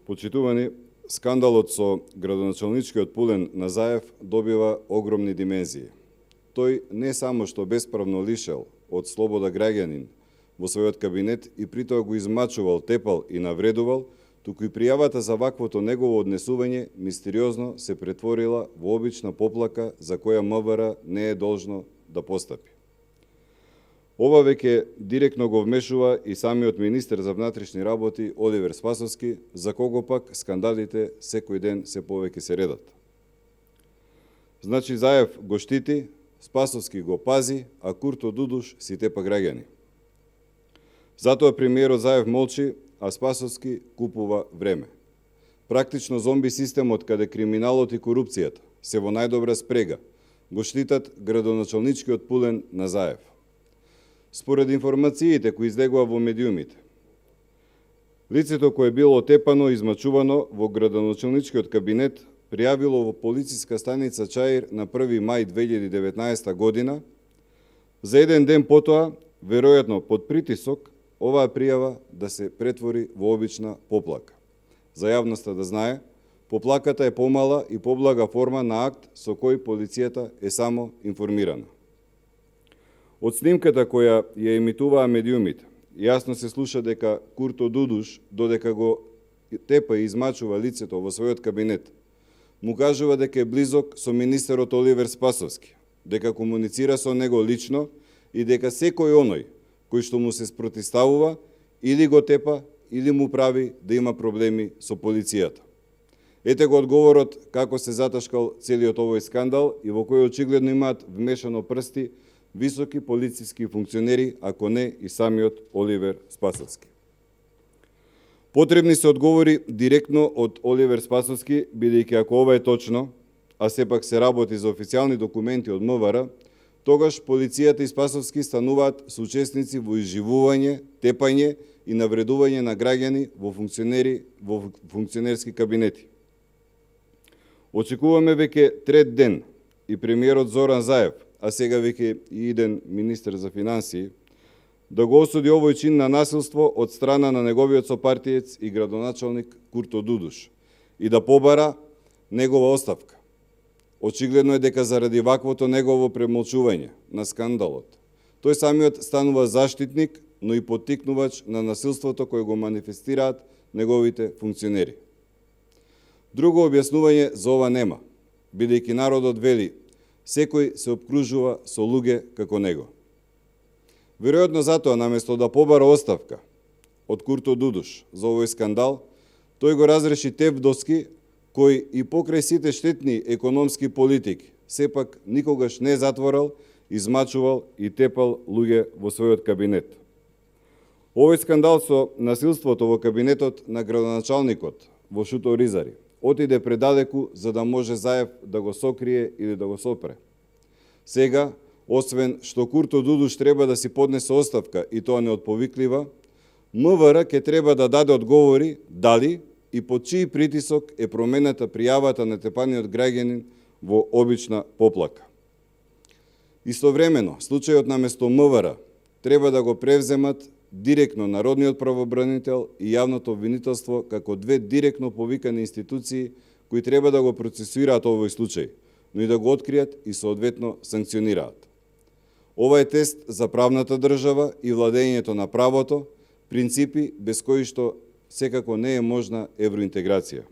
Почитувани, скандалот со градоначалничкиот Пулен Назаев добива огромни димензии. Тој не само што бесправно лишел од слобода граѓанин во својот кабинет и притоа го измачувал, тепал и навредувал, туку и пријавата за ваквото негово однесување мистериозно се претворила во обична поплака за која МВР не е должно да постапи. Ова веќе директно го вмешува и самиот министер за внатрешни работи Оливер Спасовски, за кого пак скандалите секој ден се повеќе се редат. Значи Заев го штити, Спасовски го пази, а Курто Дудуш си тепа граѓани. Затоа премиерот Заев молчи, а Спасовски купува време. Практично зомби системот каде криминалот и корупцијата се во најдобра спрега го штитат градоначалничкиот Пулен Назаев. Според информациите кои излегува во медиумите, лицето кое било тепано и измачувано во градоначалничкиот кабинет пријавило во полициска станица Чаир на 1 мај 2019 година. За еден ден потоа, веројатно под притисок, оваа пријава да се претвори во обична поплака. За јавноста да знае, поплаката е помала и поблага форма на акт со кој полицијата е само информирана. Од снимката која ја емитуваа медиумите, јасно се слуша дека Курто Дудуш, додека го тепа и измачува лицето во својот кабинет, му кажува дека е близок со министерот Оливер Спасовски, дека комуницира со него лично и дека секој оној кој што му се спротивставува или го тепа, или му прави да има проблеми со полицијата. Ете го одговорот како се заташкал целиот овој скандал и во кој очигледно имаат вмешано прсти високи полициски функционери, ако не и самиот Оливер Спасовски. Потребни се одговори директно од Оливер Спасовски, бидејќи ако ова е точно, а сепак се работи за официјални документи од МВР, тогаш полицијата и Спасовски стануваат соучесници во изживување, тепање и навредување на граѓани во функционерски кабинети. Очекуваме веќе трет ден и премиерот Зоран Заев, а сега веќе и иден министер за финансии, да го осуди овој чин на насилство од страна на неговиот сопартиец и градоначалник Курто Дудуш и да побара негова оставка. Очигледно е дека заради ваквото негово премолчување на скандалот, тој самиот станува заштитник, но и поттикнувач на насилството кој го манифестираат неговите функционери. Друго објаснување за ова нема, бидејќи народот вели секој се обкружува со луѓе како него. Веројатно затоа, наместо да побара оставка од Курто Дудуш за овој скандал, тој го разреши Тевдоски, кој и покрај сите штетни економски политики, сепак никогаш не затворал, измачувал и тепал луѓе во својот кабинет. Овој скандал со насилството во кабинетот на градоначалникот во Шуто Ризари отиде предалеку за да може Заев да го сокрие или да го сопре. Сега, освен што Курто Дудуш треба да си поднесе оставка и тоа неотповиклива, МВР ќе треба да даде одговори дали и под чиј притисок е променета пријавата на тепаниот граѓанин во обична поплака. Истовремено, случајот наместо МВР треба да го превземат директно Народниот правобранител и јавното обвинителство како две директно повикани институции кои треба да го процесуираат овој случај, но и да го откријат и соодветно санкционираат. Ова е тест за правната држава и владењето на правото, принципи без кои што секако не е можна евроинтеграција.